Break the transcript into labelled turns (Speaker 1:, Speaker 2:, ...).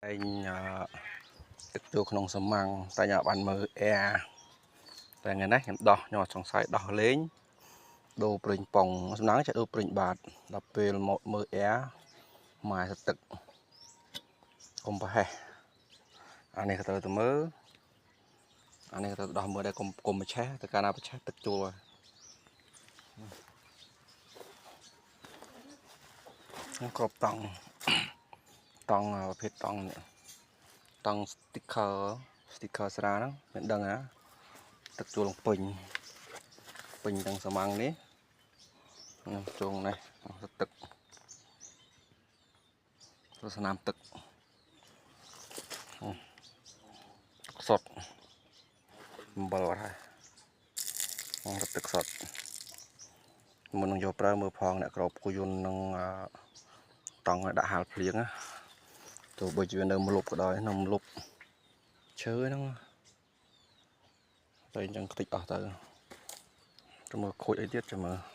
Speaker 1: anhទឹកចូលក្នុងសមាំងតែញ៉ាំបានមើលអែតែថ្ងៃនេះខ្ញុំដោះញ៉ាំសង្ស័យដោះលេងដូរព្រិញប៉ងសំណាងចាក់ដូរព្រិញបាតដល់ពេលមកមើលអែម៉ែទឹកកុំប្រហែសអានេះក៏ទៅមើលអានេះក៏ទៅដោះមើលដែរកុំប្រឆេះទៅកាលណាប្រឆេះទឹកចូលហើយគ្រាប់តង់ប្រភេទតង់នេះតង់ sticker ស្រាហ្នឹងមិនដឹងណាទឹកចូលពេញទាំងសមាំងនេះជងនេះទឹកស្នាមទឹកសុទ្ធអំបិលអត់ហើយទឹកសុទ្ធមុននឹងយកប្រើមើលផងអ្នកក្របគូយន្តនឹងតង់ឲ្យដាក់ហាលភ្លៀងណាទោះបីជានៅមលុបក៏ដោយនៅមលុបឈើហ្នឹងតែអញ្ចឹងខ្ទេចអស់ទៅមើលខូចអីទៀតចាំមើល